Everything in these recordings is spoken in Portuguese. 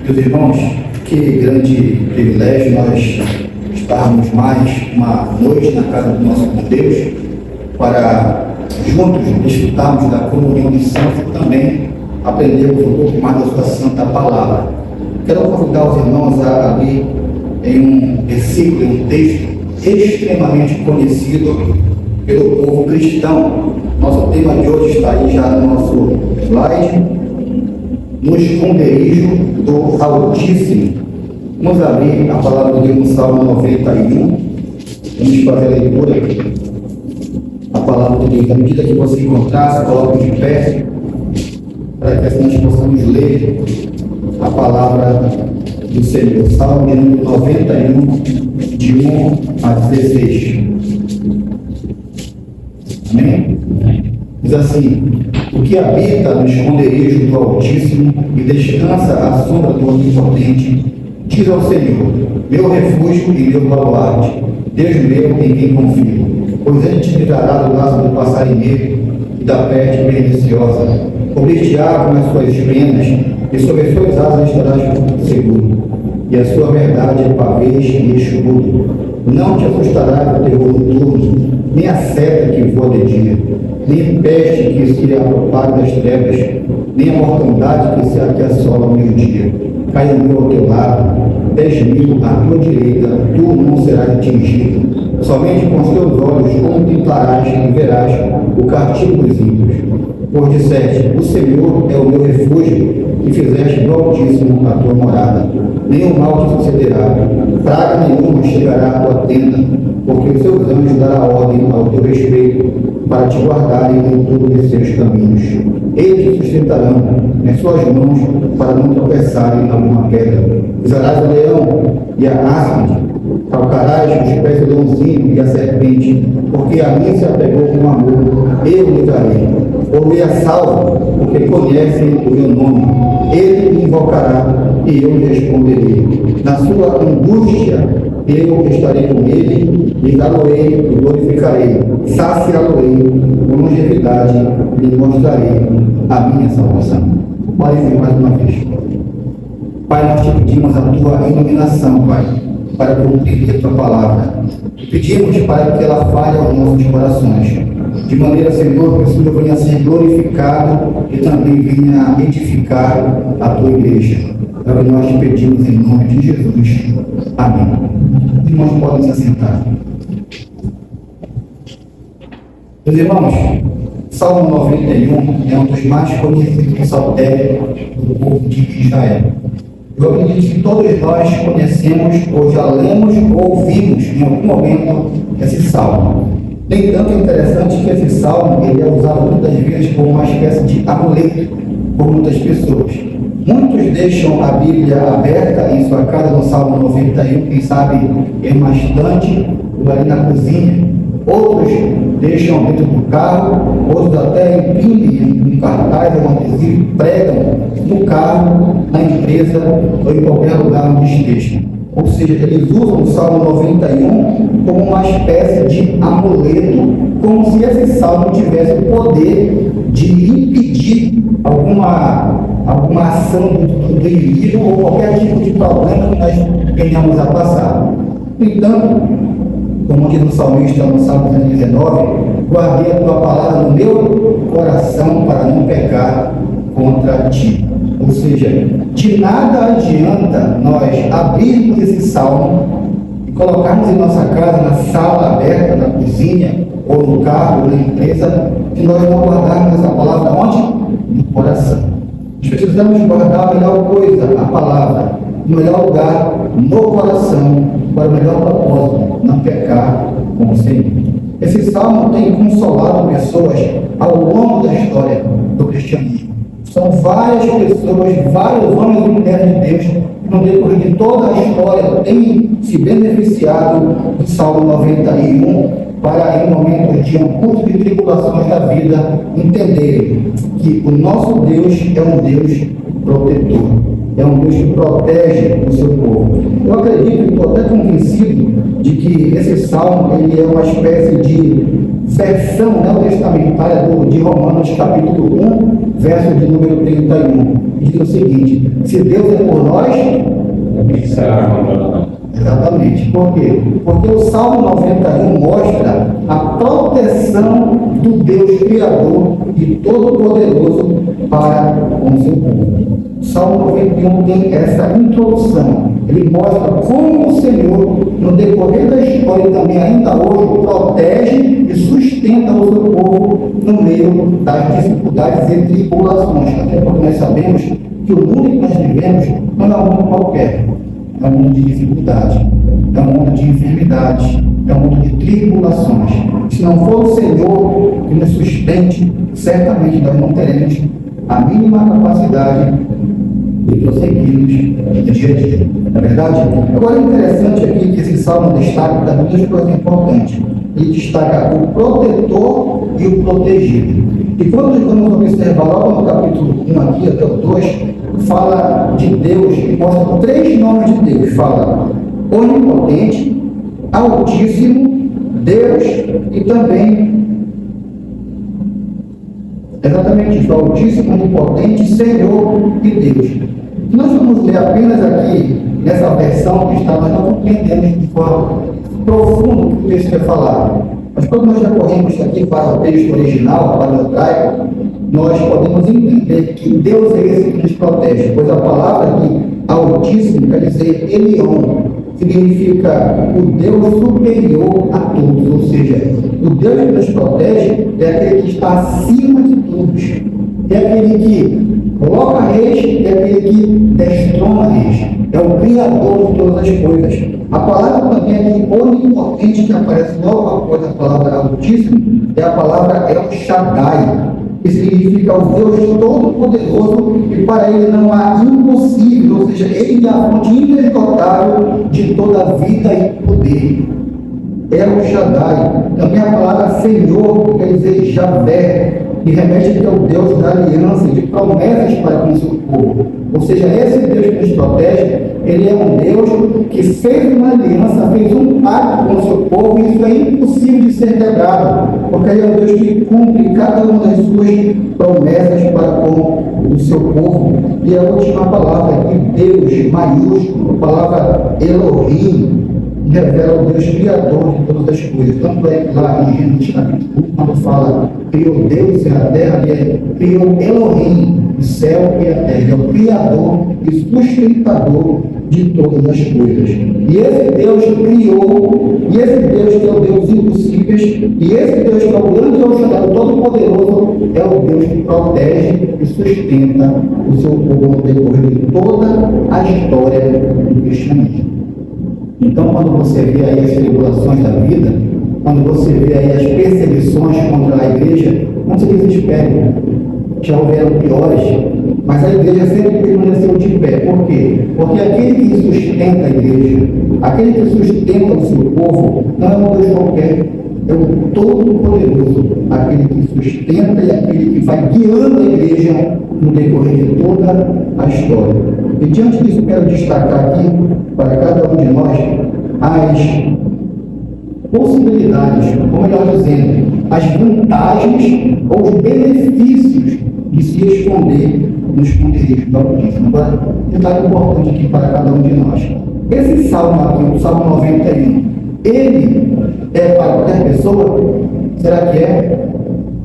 Meus irmãos, que grande privilégio nós estarmos mais uma noite na casa do nosso Deus, para juntos desfrutarmos da comunhão de santos e também aprendermos um pouco mais da sua santa palavra. Quero convidar os irmãos a abrir em um versículo, em um texto extremamente conhecido pelo povo cristão. Nosso tema de hoje está aí já no nosso slide. No esconderijo do Altíssimo. Vamos abrir a palavra de Deus no Salmo 91. Vamos fazer a leitura. A palavra de Deus, à medida que você encontrar, se coloque de pé, para que assim nós possamos ler a palavra do Senhor. Salmo 91, de 1 a 16. Amém? Diz assim: o que habita no esconderijo do Altíssimo e descansa à sombra do Onipotente, diz ao Senhor, meu refúgio e meu baluarte, Deus meu em quem confio. Pois ele te livrará do laço do passarinheiro e da peste perniciosa. Cobrir-te-á com as suas penas, e sob as suas asas estarás seguro. E a sua verdade é pavês e escudo. Não te assustará o terror noturno, nem a seta que voa de dia, nem peste que se apropaga das trevas, nem a mortandade que assola ao meio-dia. Cairão ao teu lado, 10.000 à tua direita, tu não serás atingido. Somente com os teus olhos contemplarás e verás o castigo dos ímpios. Pois disseste, o Senhor é o meu refúgio, e fizeste do Altíssimo a tua morada. Nenhum mal te sucederá, praga nenhuma chegará à tua tenda, porque os seus anjos dará ordem ao teu respeito, para te guardarem em todos os seus caminhos. Eles te sustentarão nas suas mãos, para não tropeçarem em alguma pedra. Pisarás o leão e a áspide, calcarás os pés do leãozinho e a serpente, porque a mim se apegou com amor, eu o livrarei. Ouvi a salvo, porque conhecem o meu nome. Ele me invocará e eu lhe responderei. Na sua angústia eu estarei com ele, e dá-lo-ei e glorificarei. Saciá-lo-ei com longevidade e lhe mostrarei a minha salvação. Ore mais uma vez. Pai, nós te pedimos a tua iluminação, Pai, para cumprir a tua palavra. Te pedimos para que ela fale aos nossos corações, de maneira, Senhor, que o Senhor venha a ser glorificado e também venha a edificar a tua igreja. É o que nós te pedimos em nome de Jesus. Amém. Os irmãos podem se assentar. Meus irmãos, Salmo 91 é um dos mais conhecidos saltérios do povo de Israel. Eu acredito que todos nós conhecemos, ou já lemos, ou ouvimos em algum momento esse salmo. No entanto, é interessante que esse salmo ele é usado muitas vezes como uma espécie de amuleto por muitas pessoas. Muitos deixam a Bíblia aberta em sua casa no Salmo 91, quem sabe em uma estante ou ali na cozinha. Outros deixam dentro do carro, outros até imprimem em cartaz ou adesivo, pregam no carro, na empresa ou em qualquer lugar onde estejam. Ou seja, eles usam o Salmo 91 como uma espécie de amuleto, como se esse salmo tivesse o poder de impedir alguma ação do indivíduo ou qualquer tipo de problema que nós venhamos a passar. No entanto, como diz o salmista no Salmo 119, guardei a tua palavra no meu coração para não pecar contra ti. Ou seja, de nada adianta nós abrirmos esse salmo e colocarmos em nossa casa, na sala aberta, na cozinha, ou no carro, ou na empresa, se nós não guardarmos essa palavra onde? No coração. Nós precisamos guardar a melhor coisa, a palavra, no melhor lugar, no coração, para o melhor propósito, não pecar com o Senhor. Esse salmo tem consolado pessoas ao longo da história do cristianismo. São várias pessoas, vários homens e mulheres de Deus, que no decorrer de toda a história têm se beneficiado do Salmo 91 para, em momentos de angústia e tribulações da vida, entenderem que o nosso Deus é um Deus protetor, é um Deus que protege o seu povo. Eu acredito e estou até convencido de que esse salmo ele é uma espécie de versão neotestamentária de Romanos capítulo 1, verso de número 31. Diz o seguinte: se Deus é por nós, quem será contra nós? Exatamente. Por quê? Porque o Salmo 91 mostra a proteção do Deus Criador e Todo-Poderoso para com o seu povo. O Salmo 91 tem essa introdução. Ele mostra como o Senhor, no decorrer da história e também ainda hoje, protege e sustenta o seu povo no meio das dificuldades e tribulações. Até porque nós sabemos que o mundo que nós vivemos não é um mundo qualquer. É um mundo de dificuldade, é um mundo de enfermidade, é um mundo de tribulações. Se não for o Senhor que nos sustente, certamente nós não teremos a mínima capacidade de prosseguirmos no dia a dia. Não é verdade? Agora é interessante aqui que esse salmo destaca também duas coisas importantes. Ele destaca o protetor e o protegido. E quando nós vamos observar logo no capítulo 1 aqui até o 2, fala de Deus e mostra três nomes de Deus. Fala onipotente, altíssimo, Deus e também exatamente isso, altíssimo, onipotente, Senhor e Deus. Se nós vamos ler apenas aqui nessa versão que está, nós não compreendemos de forma profunda o que o texto quer falar. Mas quando nós já corremos aqui para o texto original, para o hebraico, nós podemos entender que Deus é esse que nos protege, pois a palavra aqui, altíssimo, quer dizer Elion, significa o Deus superior a todos, ou seja, o Deus que nos protege é aquele que está acima de todos, é aquele que coloca reis, é aquele que destrona reis, é o Criador de todas as coisas. A palavra também aqui, onipotente, que aparece logo após a palavra altíssimo, é a palavra El Shaddai, que significa o Deus Todo-Poderoso, e para ele não há impossível, ou seja, ele é a fonte inesgotável de toda a vida e poder. El Shaddai, também a palavra Senhor, quer dizer Javé, que remete ao Deus da aliança, de promessas para com o seu povo. Ou seja, esse Deus que nos protege, ele é um Deus que fez uma aliança, fez um pacto com o seu povo, e isso é impossível de ser quebrado, porque ele é um Deus que cumpre cada uma das suas promessas para com o seu povo. E a última palavra aqui, Deus, maiúsculo, a palavra Elohim, revela o Deus criador de todas as coisas. Tanto é que lá em Gênesis capítulo 1, quando fala criou Deus e a terra, ele criou Elohim, o céu e a terra. Ele é o criador e sustentador de todas as coisas. E esse Deus criou, e esse Deus que é o Deus impossíveis, e esse Deus que é o grande El Shaddai, o Todo-Poderoso, é o Deus que protege e sustenta o seu povo no decorrer de toda a história do cristianismo. Então, quando você vê aí as tribulações da vida, quando você vê aí as perseguições contra a igreja, não se desespere. Já houveram piores, mas a igreja sempre permaneceu de pé. Por quê? Porque aquele que sustenta a igreja, aquele que sustenta o seu povo, não é um Deus qualquer, é o Todo-Poderoso, aquele que sustenta e aquele que vai guiando a igreja no decorrer de toda a história. E diante disso, quero destacar aqui, para cada um de nós, as possibilidades, ou melhor dizendo, as vantagens ou os benefícios de se esconder no esconderijo do Altíssimo. Agora, um detalhe importante aqui para cada um de nós. Esse salmo aqui, o Salmo 91, ele é para qualquer pessoa? Será que é?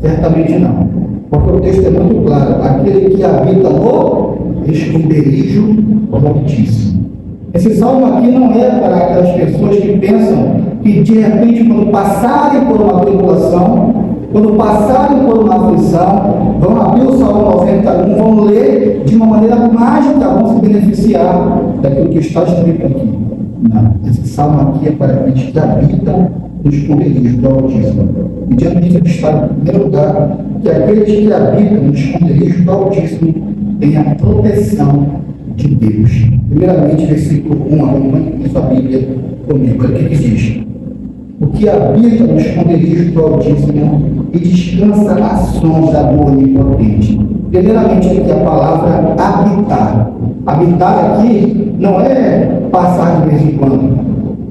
Certamente não. Porque o texto é muito claro. Aquele que habita no esconderijo do Altíssimo. Esse salmo aqui não é para aquelas pessoas que pensam que de repente, quando passarem por uma tribulação, quando passarem por uma aflição, vão abrir o Salmo 91, vão ler de uma maneira mágica, vão se beneficiar daquilo que está escrito aqui. Não, esse salmo aqui é para aqueles que habitam no esconderijo do Altíssimo. E diante disso está, em primeiro lugar, que aqueles que habitam no esconderijo do Altíssimo têm a proteção de Deus. Primeiramente, versículo 1, acompanhe a sua Bíblia comigo. Olha o que diz: o que habita no esconderijo do Altíssimo e descansa à sombra do Onipotente. Primeiramente, aqui a palavra habitar. Habitar aqui não é passar de vez em quando.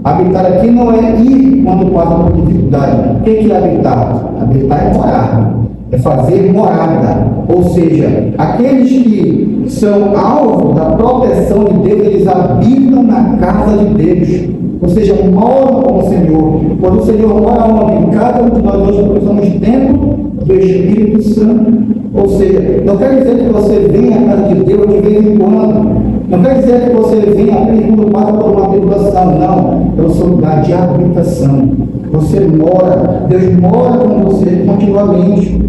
Habitar aqui não é ir quando passa por dificuldade. O que é habitar? Habitar é morar, é fazer morada. Ou seja, aqueles que são alvo da proteção de Deus, eles habitam na casa de Deus. Ou seja, moram com o Senhor. Quando o Senhor mora onde? Cada um de nós hoje somos templo do Espírito Santo. Ou seja, não quer dizer que você venha à casa de Deus de vez em quando. Não quer dizer que você venha apenas quando passa por uma tribulação. Não. É o seu lugar de habitação. Você mora, Deus mora com você continuamente.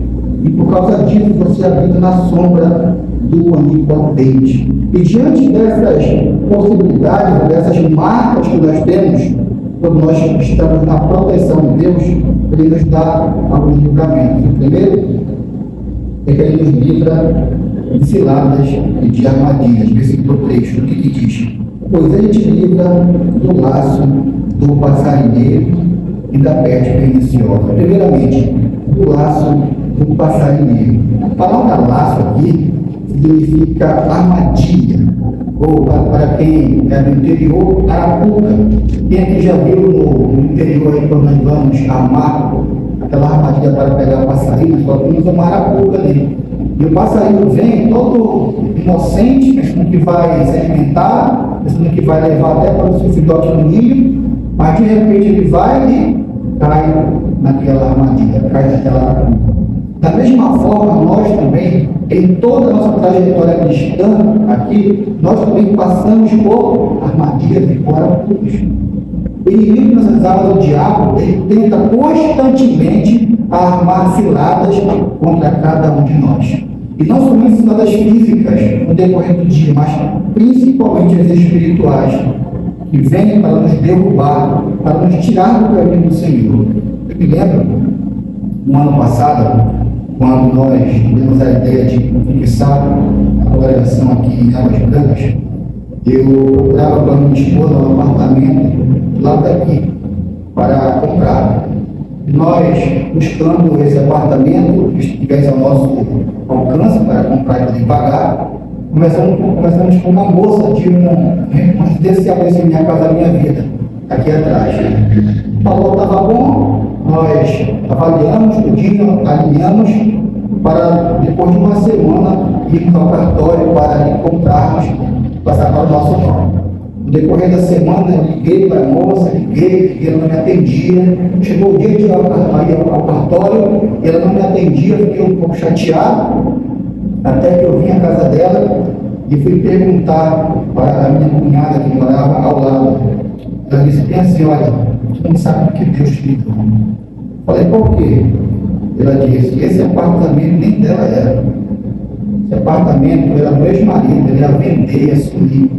E por causa disso você habita na sombra do Onipotente. E diante dessas possibilidades, dessas marcas que nós temos, quando nós estamos na proteção de Deus, Ele nos dá alguns livramentos. O primeiro é que Ele nos livra de ciladas e de armadilhas. Versículo 3, o que diz? Pois Ele te livra do laço do passarinheiro e da peste perniciosa. Primeiramente, do laço do passarinheiro. A palavra laço aqui significa armadilha, ou para quem é do interior, arapuca. Quem aqui já viu no interior aí, quando nós vamos armar aquela armadilha para pegar passarinho, só temos uma arapuca ali. E o passarinho vem todo inocente, pensando que vai se alimentar, pensando que vai levar até para o seu filhote no ninho, mas de repente ele vai e cai naquela armadilha, cai naquela arapuca. Da mesma forma, nós também, em toda a nossa trajetória cristã aqui, nós também passamos por armadilhas e por arapucas. O inimigo nessas armas do diabo, ele tenta constantemente armar ciladas contra cada um de nós. E não somente ciladas físicas no decorrer do dia, mas principalmente as espirituais, que vêm para nos derrubar, para nos tirar do caminho do Senhor. Eu me lembro, no ano passado, quando nós tivemos a ideia de fixar a congregação aqui em Águas Brancas, eu procurava para minha esposa um apartamento lá daqui para comprar. E nós, buscando esse apartamento que estivesse ao nosso alcance para comprar e poder pagar, começamos com uma moça de um residencial em Minha Casa Minha Vida, aqui atrás. O valor estava bom, nós avaliamos, tudinho, alinhamos, para depois de uma semana irmos ao cartório para comprarmos, passar para o nosso nome. No decorrer da semana, eu liguei para a moça, ela não me atendia. Chegou o dia de ir ao cartório, e ela não me atendia, fiquei um pouco chateado, até que eu vim à casa dela e fui perguntar para a minha cunhada que morava ao lado. Ela disse bem assim: olha, tu não sabe o que Deus te livrou. Falei, por quê? Ela disse: esse apartamento nem dela era. Esse apartamento era do ex-marido, ele ia vender, ia sumir.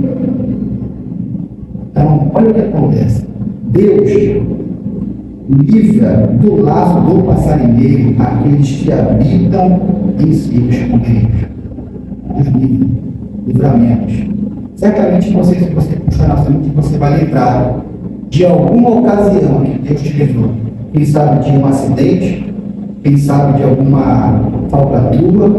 Então, olha o que acontece. Deus livra do laço do passarinheiro aqueles que habitam em seus esconderijos. Deus livra, livramentos. Certamente se você puxar na frente, você vai lembrar de alguma ocasião que Deus te livrou. Quem sabe de um acidente, quem sabe de alguma falcatrua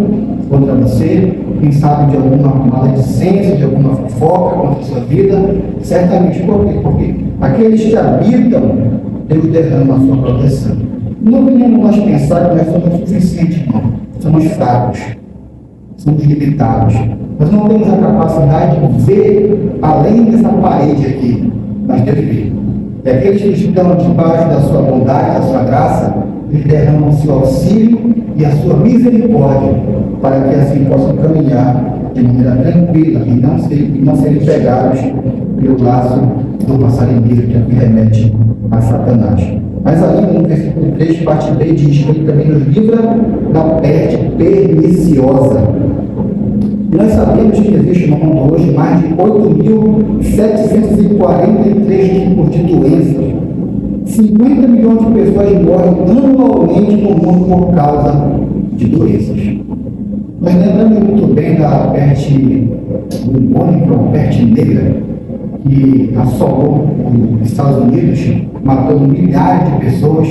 contra você, quem sabe de alguma maledicência, de alguma fofoca contra a sua vida. Certamente, por quê? Porque aqueles que habitam, Deus derrama a sua proteção. Não podemos nós pensar que nós somos suficientes, não. Somos fracos, somos limitados. Nós não temos a capacidade de ver além dessa parede aqui, mas Deus vê. E aqueles que estão debaixo da sua bondade, da sua graça, Ele derrama o seu auxílio e a sua misericórdia, para que assim possam caminhar de maneira tranquila e não serem pegados pelo laço do passarinheiro que aqui remete a Satanás. Mas ainda no versículo 3, parte B, diz que Ele também nos livra da peste perniciosa. E nós sabemos que existe no mundo hoje mais de 8.743 tipos de doenças. 50 milhões de pessoas morrem anualmente no mundo por causa de doenças. Nós lembramos muito bem da peste bubônica, ou peste negra, que assolou os Estados Unidos, matou milhares de pessoas.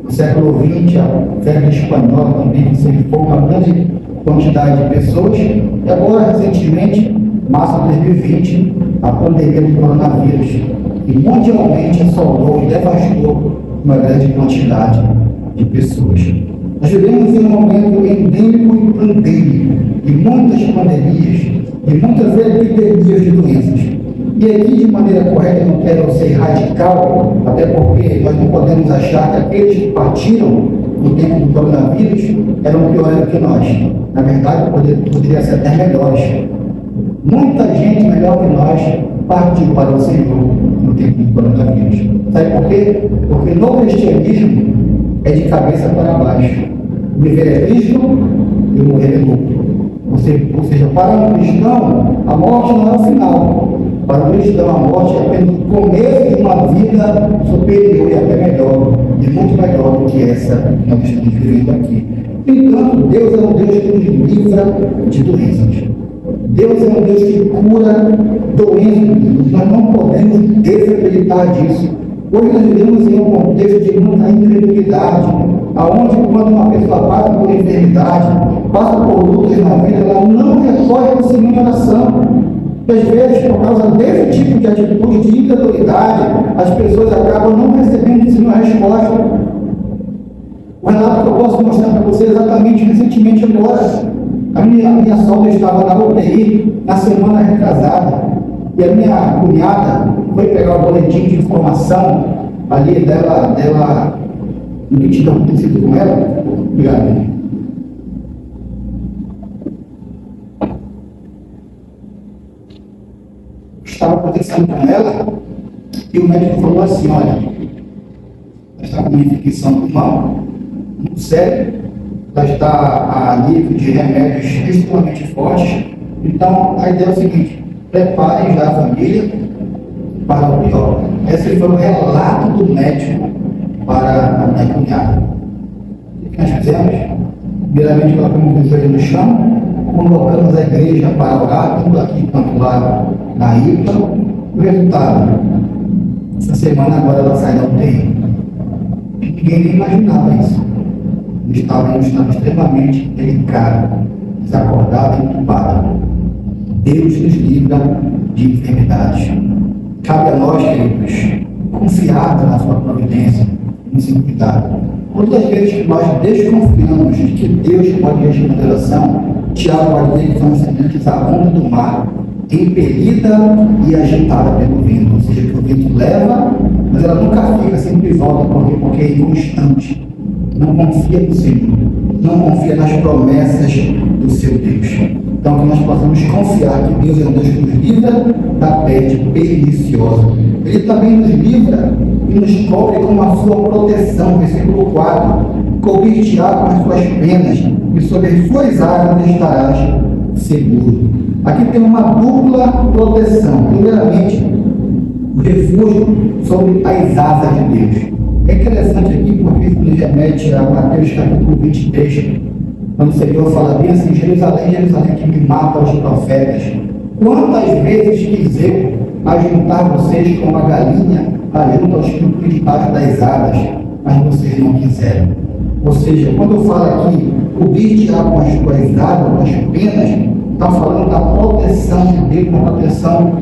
No século XX, a febre espanhola também, que ceifou uma grande quantidade de pessoas. E agora, recentemente, março de 2020, a pandemia do coronavírus, que mundialmente assolou e devastou uma grande quantidade de pessoas. Nós vivemos em um momento endêmico e pandêmico, de muitas pandemias, de muitas epidemias de doenças. E aqui, de maneira correta, eu não quero ser radical, até porque nós não podemos achar que aqueles que partiram no tempo do coronavírus eram piores do que nós. Na verdade, poderia ser até melhores. Muita gente melhor que nós partiu para o Senhor no tempo do coronavírus. Sabe por quê? Porque no cristianismo é de cabeça para baixo. Viver é Cristo e morrer é lucro. Ou seja, para um cristão, a morte não é o final. Para o cristão, a morte é apenas o começo de uma vida superior e até melhor, e muito melhor do que essa que nós estamos vivendo aqui. Entanto, Deus é um Deus que nos livra de doenças. Deus é um Deus que cura doenças. Nós não podemos desacreditar disso. Hoje nós vivemos em um contexto de muita incredulidade, aonde quando uma pessoa passa por enfermidade, passa por lutas na vida, ela não recorre ao Senhor em oração. E às vezes, por causa desse tipo de atitude de incredulidade, as pessoas acabam não recebendo do Senhor a resposta. O relato que eu posso mostrar para você exatamente recentemente agora. A minha sogra estava na UTI na semana retrasada. E a minha cunhada foi pegar o boletim de informação ali dela no que tinha acontecido com ela. Obrigado. Estava acontecendo com ela e o médico falou assim: olha, ela está com uma infecção pulmão muito séria, ela está a nível de remédios extremamente fortes. Então a ideia é o seguinte: preparem já a família para o pior. Esse foi o relato do médico para a minha cunhada. O que nós fizemos? Primeiramente, colocamos o joelho no chão, convocamos a igreja para orar, tanto aqui quanto lá na IPA. O resultado: essa semana agora ela sai da UTI. Ninguém nem imaginava isso. Estava em um estado extremamente delicado, desacordado e entubado. Deus nos livra de enfermidades. Cabe a nós, queridos, confiar na sua providência, em seu cuidado. Todas as vezes que nós desconfiamos de que Deus pode agir na oração, Tiago vai dizer que são semelhantes à onda do mar, impelida e agitada pelo vento. Ou seja, que o vento leva, mas ela nunca fica, sempre volta, porque é inconstante. Não confia no Senhor, não confia nas promessas do seu Deus. Então, que nós possamos confiar que Deus é um Deus que nos livra da peste perniciosa. Ele também nos livra e nos cobre com a sua proteção. Versículo 4: cobrir-te-á com as suas penas, e sobre as suas asas estarás seguro. Aqui tem uma dupla proteção. Primeiramente, o refúgio sobre as asas de Deus. É interessante aqui, porque isso nos remete a Mateus capítulo 23, quando o Senhor fala bem assim: Jerusalém, Jerusalém, que me mata os profetas. Quantas vezes quis eu ajuntar vocês como a galinha ajunta os pintos debaixo das asas, mas vocês não quiseram. Ou seja, quando fala aqui, cobrir-te-á com as tuas asas, com as penas, está falando da proteção de Deus, uma proteção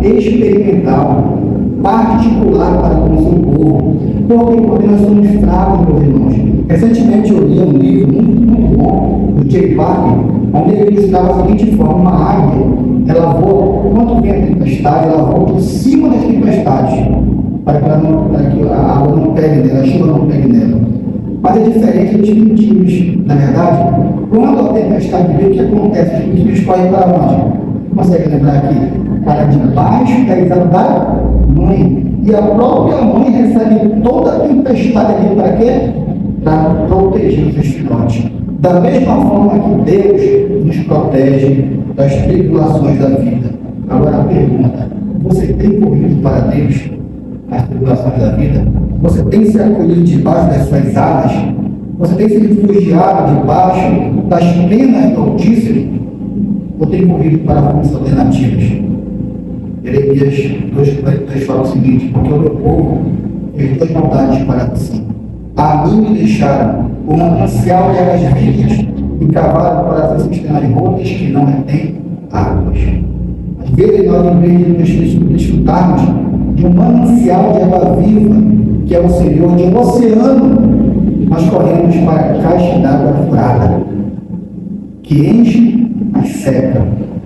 experimental, particular para com o seu povo. Porque nós somos fracos, meus irmãos. Recentemente eu li um livro muito bom do Jay Parker, onde ele ilustrava da seguinte forma: uma águia, ela voa, quando vem a tempestade, ela voa por cima das tempestades, para que a água não pegue nela, a chuva não pegue nela. Mas é diferente dos pintinhos. Na verdade, quando a tempestade vem, o que acontece? Os pintinhos correm para onde? Consegue lembrar aqui? Para debaixo da asas da mãe. E a própria mãe recebe toda a tempestade ali para quê? Para proteger os seus filhotes. Da mesma forma que Deus nos protege das tribulações da vida. Agora a pergunta: você tem corrido para Deus as tribulações da vida? Você tem se acolhido debaixo das suas asas? Você tem se refugiado debaixo das penas do Altíssimo? Ou tem corrido para fontes alternativas? Jeremias 2,43 fala o seguinte: porque o meu povo fez duas maldades para si. A mim me deixaram o manancial de águas vivas e cavaram para as cisternas rotas que não retêm águas. Às vezes nós, em vez de nos desfrutarmos de um manancial de água viva, que é o Senhor, de um oceano, nós corremos para a caixa d'água furada, que enche, mas seca,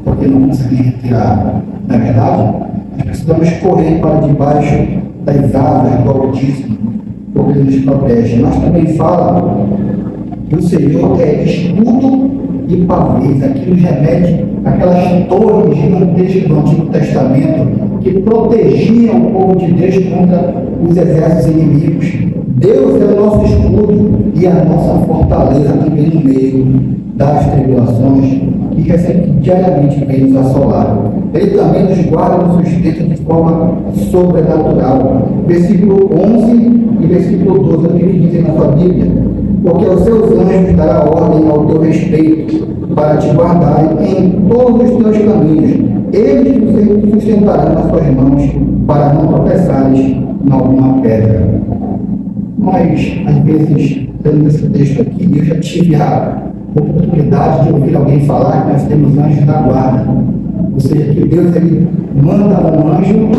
porque não conseguem retirar. Na é verdade, nós precisamos correr para debaixo das asas do Altíssimo, porque Ele nos protege. Mas também fala que o Senhor é escudo e pavês. Aqui nos remete aquelas torres gigantescas do Antigo Testamento que protegiam o povo de Deus contra os exércitos inimigos. Deus é o nosso escudo e a nossa fortaleza também no meio das tribulações que diariamente vem nos assolar. Ele também nos guarda e nos sustenta de forma sobrenatural. Versículo 11 e versículo 12, o que dizem na sua Bíblia? Porque aos seus anjos dará ordem ao teu respeito, para te guardarem em todos os teus caminhos. Eles te sustentarão nas suas mãos, para não tropeçares em alguma pedra. Nós, às vezes, lendo esse texto aqui, eu já tive a oportunidade de ouvir alguém falar que nós temos anjos da guarda. Ou seja, que Deus ele manda um anjo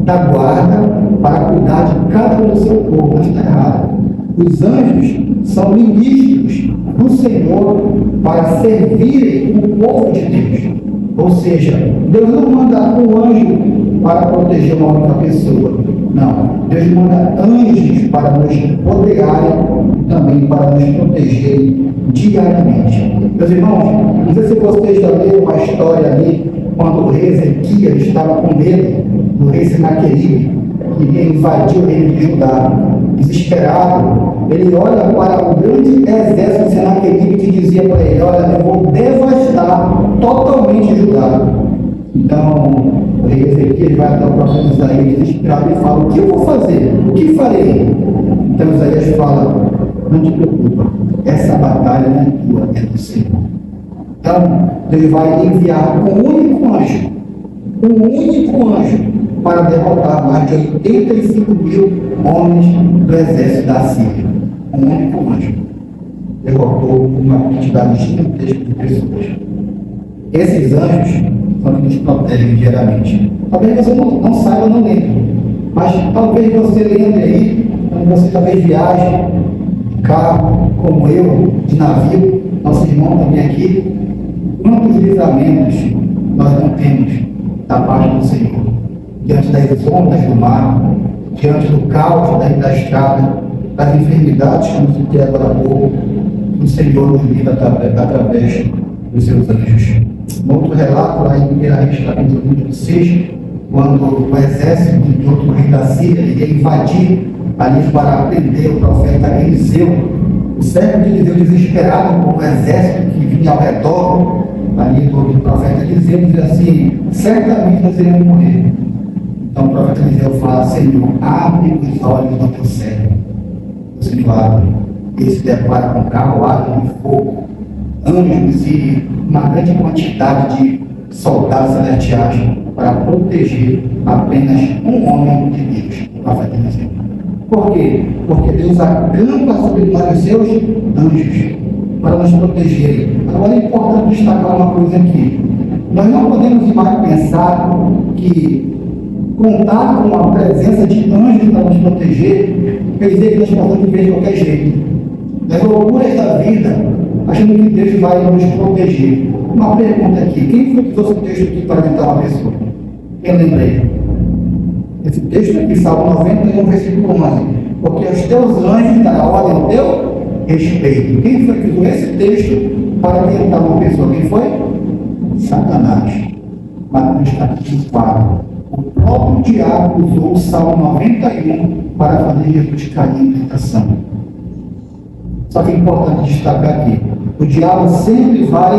da guarda para cuidar de cada um do seu povo. Mas está errado. Os anjos são ministros do Senhor para servirem o povo de Deus. Ou seja, Deus não manda um anjo para proteger uma única pessoa. Não. Deus manda anjos para nos rodearem e também para nos protegerem diariamente. Meus irmãos, não sei se vocês já leram uma história ali, quando o rei Ezequias estava com medo do rei Senaqueribe, que iria invadir o reino de Judá. Desesperado, ele olha para o grande exército de Senaqueribe que dizia para ele: olha, eu vou devastar totalmente Judá. Então, o rei Ezequias vai até o profeta Isaías desesperado e fala: o que eu vou fazer? O que farei? Então Isaías fala: não te preocupa, essa batalha não é tua, é do Senhor. Então, Deus vai enviar um único anjo, para derrotar mais de 85 mil homens do exército da Síria. Um único anjo derrotou uma quantidade gigantesca de pessoas. Esses anjos são que nos protegem diariamente. Talvez você não saiba, não lembre, mas talvez você lembre aí, quando você talvez viaje de carro, como eu, de navio, nosso irmão também aqui, quantos livramentos nós não temos da parte do Senhor, diante das ondas do mar, diante do caos da estrada, das enfermidades, como se disse agora há pouco, o Senhor nos livra através dos seus anjos. Um outro relato lá em 1 Reis, capítulo 26, quando o exército de outro rei da Síria iria invadir ali para prender o profeta Eliseu, o servo de Eliseu, desesperado com o exército que vinha ao redor ali do profeta Eliseu, diz assim: certamente nós iremos morrer. Então o profeta Eliseu fala: Senhor, abre os olhos do teu servo. O Senhor abre. Ele se depara com carruagem de fogo, anjos e uma grande quantidade de soldados celestiais para proteger apenas um homem de Deus, o profeta Eliseu. Por quê? Porque Deus acampa sobre nós os seus anjos para nos protegerem. Agora é importante destacar uma coisa aqui. Nós não podemos mais pensar que contar com a presença de anjos para nos proteger quer dizer que nós podemos viver de qualquer jeito. Nas loucuras da vida, achando que Deus vai nos proteger. Uma pergunta aqui: quem foi que trouxe o texto aqui para orientar uma pessoa? Eu lembrei. Esse texto aqui, Salmo 91, versículo 11. Porque os teus anjos darão ordem ao teu respeito. Quem foi que usou esse texto para orientar uma pessoa? Quem foi? Satanás. Mateus capítulo 4. O próprio diabo usou o Salmo 91 para fazer Jesus cair em tentação. Só que é importante destacar aqui: o diabo sempre vai,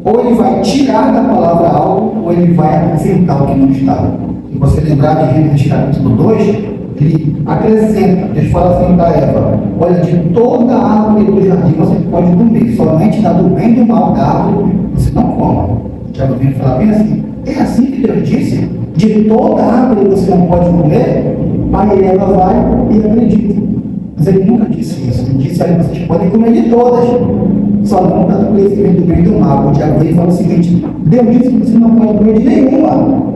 ou ele vai tirar da palavra algo, ou ele vai acrescentar o que não está. Se você lembrar de Gênesis capítulo 2, ele acrescenta. Deus fala assim para Eva: olha, de toda a árvore do jardim você pode comer, somente da do bem e do mal da árvore você não come. O diabo vem falar bem assim: é assim que Deus disse? De toda a árvore você não pode comer? Aí Eva vai e acredita. Mas ele nunca disse isso. Ele disse: aí vocês podem comer de todas, só não da do conhecimento do bem e do mal. O diabo veio e fala o seguinte: Deus disse que você não pode comer de nenhuma.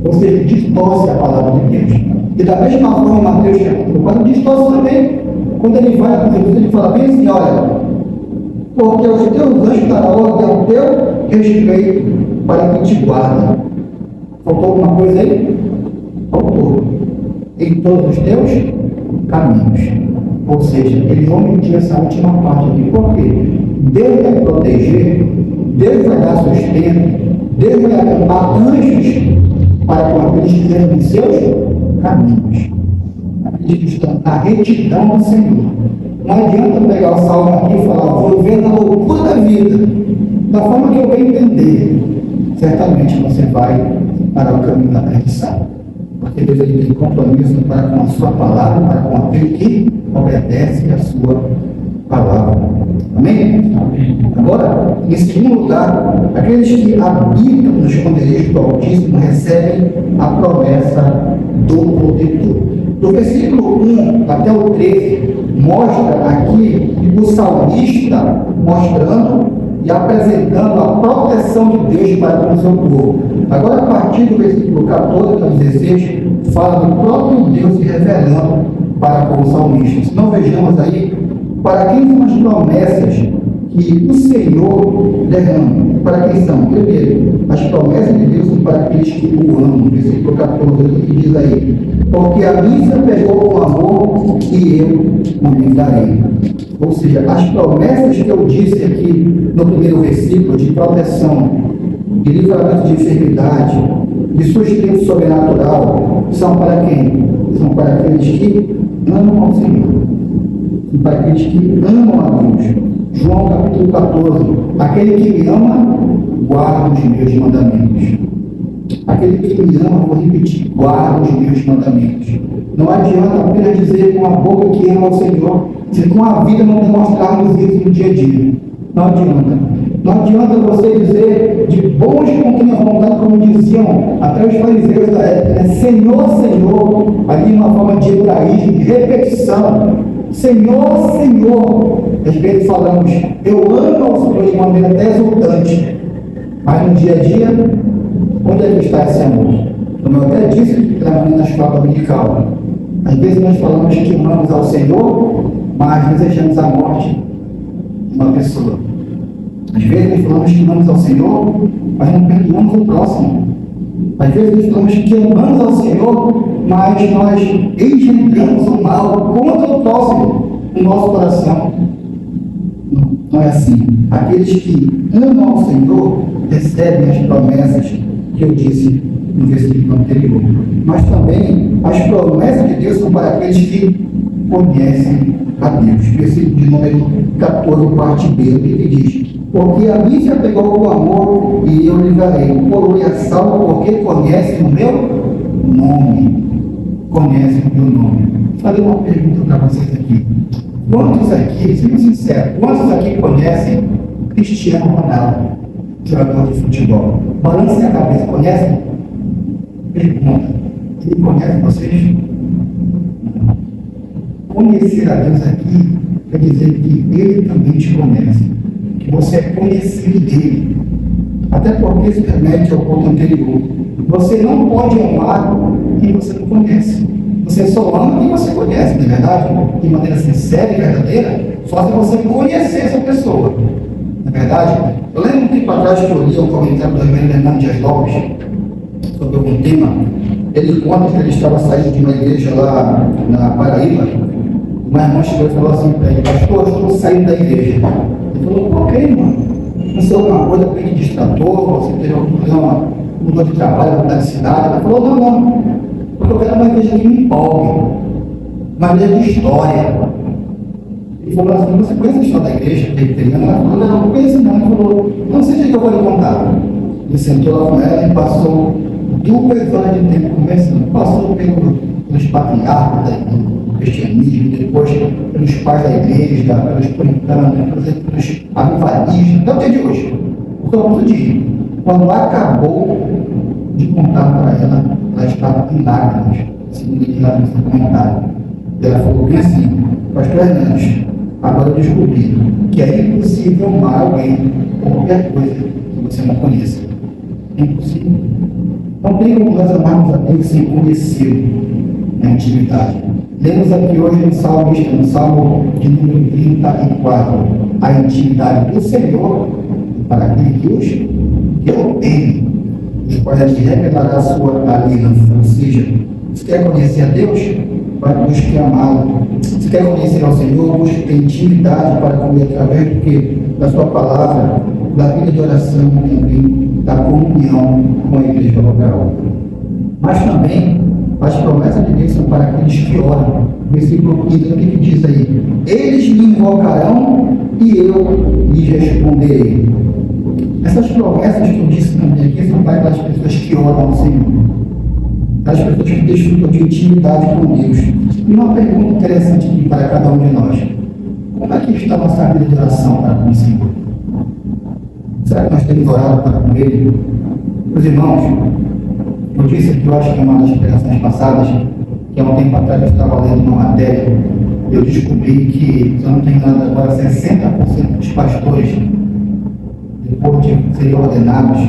Ou seja, distorce a palavra de Deus. E da mesma forma, em Mateus capítulo 4, distorce também. Quando ele vai para Jesus, ele fala bem assim: olha, porque os teus anjos darão ordem ao teu respeito para que te guardem. Faltou alguma coisa aí? Faltou. Em todos os teus caminhos. Ou seja, ele omitiu essa última parte aqui. Por quê? Deus vai proteger, Deus vai dar sustento, Deus vai acampar anjos para com aqueles que estão em seus caminhos. Aqueles que estão na retidão do Senhor. Não adianta pegar o salmo aqui e falar: vou viver na loucura da vida, da forma que eu bem entender. Certamente você vai para o caminho da perdição. Porque Deus ele tem compromisso para com a sua palavra, para com aquele que obedece a sua palavra. Amém? Agora, em segundo lugar, aqueles que habitam no esconderijo do Altíssimo recebem a promessa do protetor. Do versículo 1 até o 13, mostra aqui o salmista mostrando e apresentando a proteção de Deus para com o seu povo. Agora, a partir do versículo 14 a 16, fala do próprio Deus se revelando para com os salmistas. Então, vejamos aí para quem são as promessas que o Senhor derrama. Para quem são? Primeiro, as promessas de Deus são para aqueles que o amam. Versículo 14, que diz aí: porque a mim se apegou com amor e eu o livrarei. Ou seja, as promessas que eu disse aqui no primeiro versículo, de proteção, de livramento de enfermidade, de sustento sobrenatural, são para quem? São para aqueles que amam ao Senhor. São para aqueles que amam a Deus. João capítulo 14: aquele que me ama, guarda os meus mandamentos. Aquele que me ama, vou repetir, guarda os meus mandamentos. Não adianta apenas dizer com a boca que ama ao Senhor, se com a vida não demonstrarmos isso no dia a dia. Não adianta. Não adianta você dizer de bons com quem a vontade, como diziam até os fariseus da época, né? Senhor, Senhor, ali uma forma de hebraísmo, de repetição. Senhor, Senhor. Às vezes falamos, eu amo ao Senhor de maneira até exultante, mas no dia a dia, onde é que está esse amor? Como eu até disse na escola dominical, às vezes nós falamos que amamos ao Senhor, mas desejamos a morte de uma pessoa. Às vezes nós falamos que amamos ao Senhor, mas não perdoamos o próximo. Às vezes nós falamos que amamos ao Senhor, mas nós engendramos o mal contra o próximo no nosso coração. Não é assim. Aqueles que amam ao Senhor recebem as promessas que eu disse no versículo anterior. Mas também as promessas de Deus são para aqueles que conhecem a Deus. Versículo de número 14, parte B, que diz: porque a mim se apegou com amor e eu livrarei. Coroei a salvo porque conhece o meu nome. Conhece o meu nome. Falei uma pergunta para vocês aqui. Quantos aqui, sejam sinceros, quantos aqui conhecem Cristiano Ronaldo, jogador de futebol? Balancem a cabeça, conhecem? Pergunta. Ele conhece vocês? Conhecer a Deus aqui quer dizer que Ele também te conhece, que você é conhecido dele. Até porque isso remete ao ponto anterior. Você não pode amar quem você não conhece. Você só ama quem você conhece, não é verdade? De maneira sincera e verdadeira, só se você conhecer essa pessoa. Não é verdade? Eu lembro um tempo atrás que eu li um comentário do reverendo Hernando Dias Lopes sobre algum tema. Ele conta que ele estava saindo de uma igreja lá na Paraíba. Uma irmã chegou e falou assim para ele: pastor, eu estou saindo da igreja. Ele falou: por quê, irmão? Não sei, alguma coisa que ele distratou, você teve algum problema, mudou de trabalho, mudou de cidade. Ele falou: não. Porque eu quero uma igreja que me empolgue, uma igreja de história. Ele falou assim: você conhece a história da igreja presbiteriana? Ela falou: não conheço não. Ele falou: não sei se eu vou lhe contar. Ele sentou lá com ela e passou 2 horas de tempo conversando. Passou pelos patriarcas do cristianismo, depois pelos pais da igreja, pelos puritanos, pelos avivalistas, até o dia de hoje. Porque eu posso dizer, quando acabou de contar para ela, ela estava em lágrimas, segundo ele lá no seu comentário. E ela falou bem assim: pastor Hernandes, agora eu descobri que é impossível amar alguém por qualquer coisa que você não conheça. É impossível. Não tem como nós amarmos a Deus sem conhecê-lo na intimidade. Lemos aqui hoje no Salmo de número 34, a intimidade do Senhor para aquele que eu tenho, os quais revelará a sua aliança. Ou seja, se quer conhecer a Deus, vai busque amá-lo. Se quer conhecer ao Senhor, busque ter intimidade para com Ele através do que? Da sua palavra, da vida de oração também, da comunhão com a igreja local. Mas também as promessas de Deus são para aqueles que oram. Versículo 15, o que diz aí? Eles me invocarão e eu lhes responderei. Essas promessas que eu disse também aqui são para as pessoas que oram ao Senhor, as pessoas que desfrutam de intimidade com Deus. E uma pergunta interessante aqui para cada um de nós: como é que está a nossa vida de oração para com o Senhor? Será que nós temos orado para com Ele? Meus irmãos, eu disse que eu acho que é uma das pregações passadas, que há um tempo atrás eu estava lendo uma matéria, eu descobri que, se eu não tenho nada agora, 60% dos pastores, depois de serem ordenados,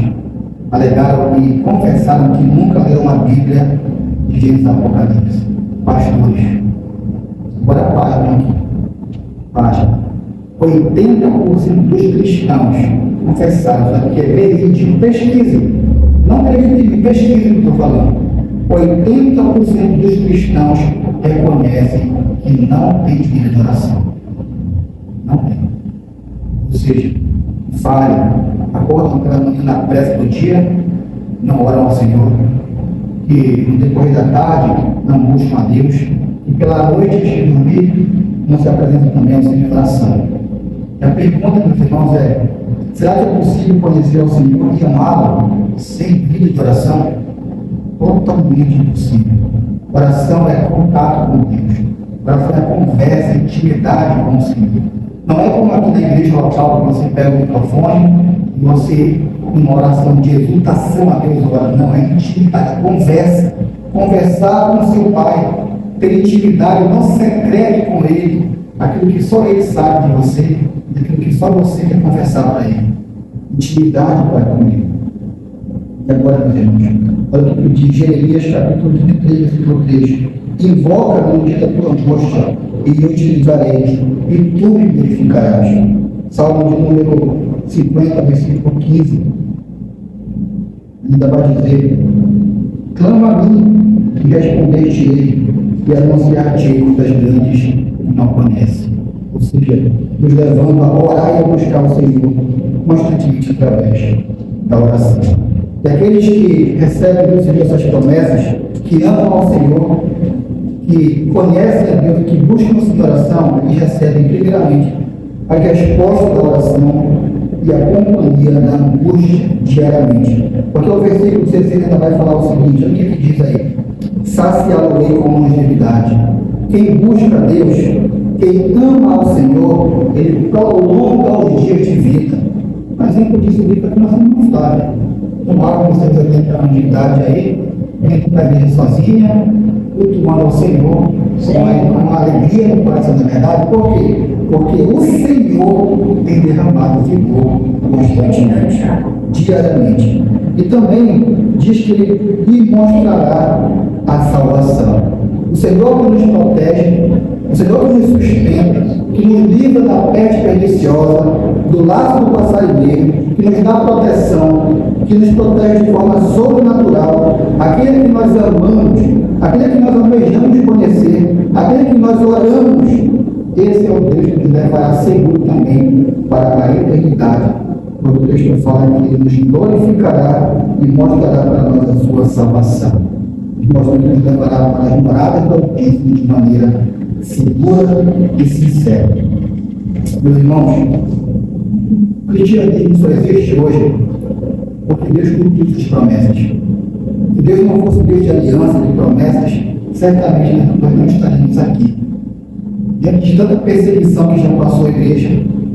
alegaram e confessaram que nunca leram a Bíblia de Gênesis Apocalipse. Pastores. Agora página aqui. Página. 80% dos cristãos confessaram, sabe, que é verídico, pesquise. Não acredite, pesquise o que eu estou falando. 80% dos cristãos reconhecem que não tem vida de oração. Não tem. Ou seja, falem, acordam pela manhã na pressa do dia, não oram ao Senhor, que no decorrer da tarde não buscam a Deus, e pela noite, antes de dormir, não se apresentam também ao Senhor em oração. E a pergunta, meus irmãos, é: será que é possível conhecer ao Senhor e amá-lo sem vida de oração? Totalmente impossível. Oração é contato com Deus. Oração é conversa, intimidade com o Senhor. Não é como aqui na igreja local, que você pega o microfone e você, uma oração de exultação a Deus, ora. Não, é intimidade, é conversa. Conversar com seu Pai, ter intimidade, não secreto com Ele, aquilo que só Ele sabe de você, aquilo que só você quer conversar para Ele. Intimidade para com Ele. E agora, meus irmãos, olha o que diz Jeremias, capítulo 33, versículo 3. Invoca-me no dia da tua angústia, e eu te livrarei, e tu me purificarás. Salmo de número 50, versículo 15. Ainda vai dizer: clama a mim, e respondeste-ei, e anunciar-te coisas grandes que não conhece. Ou seja, nos levando a orar e a buscar o Senhor constantemente através da oração. E aqueles que recebem do Senhor essas promessas, que amam ao Senhor, que conhecem a Deus, que buscam a oração, eles recebem primeiramente a resposta da oração e a companhia da angústia diariamente. Porque o versículo 60 ainda vai falar o seguinte: o que diz aí? Saciá-lo-ei com longevidade. Quem busca a Deus, quem ama ao Senhor, ele prolonga os dias de vida. Mas nem por isso significa que nós somos frágeis. Não há como você 80 anos de idade aí, dentro da igreja sozinha, cultuando ao Senhor, com uma alegria no coração, na verdade. Por quê? Porque o Senhor tem derramado vigor constantemente, diariamente. E também diz que Ele lhe mostrará a salvação. O Senhor que nos protege, o Senhor que nos sustenta, que nos livra da peste perniciosa, do laço do passarinheiro, que nos dá proteção, que nos protege de forma sobrenatural, aquele que nós amamos, aquele que nós almejamos conhecer, aquele que nós oramos, esse é o Deus que nos levará seguro também para a eternidade. O texto fala que Ele nos glorificará e mostrará para nós a sua salvação. Mostra que nos levará para as moradas do Altíssimo de maneira segura e sincera. Meus irmãos, o cristianismo só existe hoje porque Deus cumpriu suas promessas. Se Deus não fosse Deus de aliança, de promessas, certamente nós não estaríamos aqui. Diante de tanta perseguição que já passou a igreja,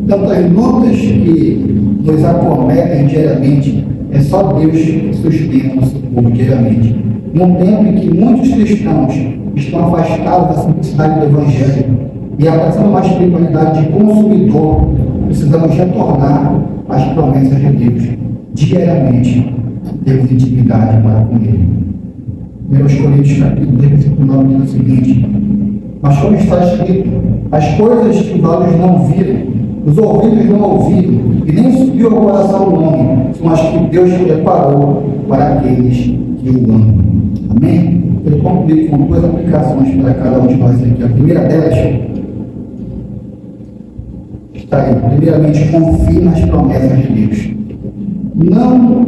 tantas lutas que nos acometem diariamente, é só Deus que sustenta o nosso povo diariamente. Num tempo em que muitos cristãos estão afastados da simplicidade do Evangelho e abraçando uma espiritualidade de consumidor, precisamos retornar às promessas de Deus diariamente. temos intimidade para com Ele. 1 Coríntios capítulo 2, versículo 9 diz o seguinte: mas como está escrito, as coisas que os olhos não viram, os ouvidos não ouviram, e nem subiu ao coração do homem, são as que Deus preparou para aqueles que o amam. Amém? Eu concluí com duas aplicações para cada um de nós aqui. A primeira delas está aí. Primeiramente, confie nas promessas de Deus. Não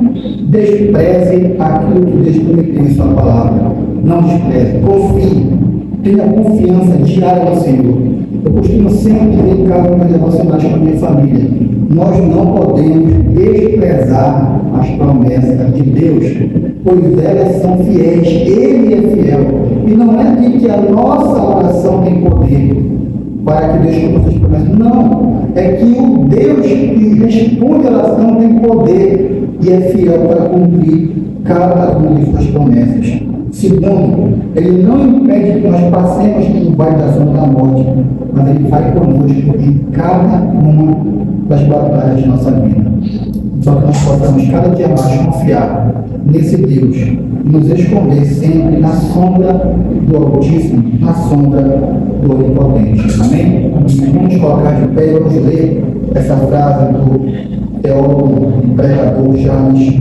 despreze aquilo que Deus prometeu em sua palavra. Não despreze. Confie. Tenha confiança diária no Senhor. Eu costumo sempre dizer em cada um devocionais com a minha família: nós não podemos desprezar as promessas de Deus, pois elas são fiéis. Ele é fiel. E não é de que a nossa oração tem poder para que Deus cumpra essas promessas. Não. É que o Deus que responde a oração tem poder e é fiel para cumprir cada uma de suas promessas. Segundo, Ele não impede que nós passemos pelo vale da sombra da morte, mas Ele vai conosco em cada uma das batalhas de nossa vida. Só que nós possamos cada dia mais confiar nesse Deus e nos esconder sempre na sombra do Altíssimo, na sombra do Onipotente. Amém? Vamos colocar de pé e vamos ler essa frase do teólogo e pregador Charles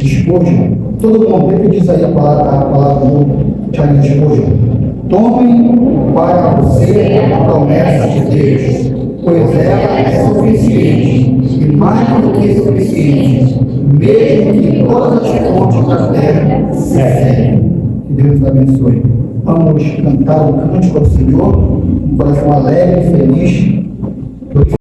Spurgeon. Todo momento diz aí a palavra do Charles Spurgeon: tomem para você a promessa de Deus, pois ela é suficiente, e mais do que suficiente, mesmo que todas as fontes da terra se sequem. Que Deus nos abençoe. Vamos cantar o cântico ao Senhor, um coração alegre e feliz,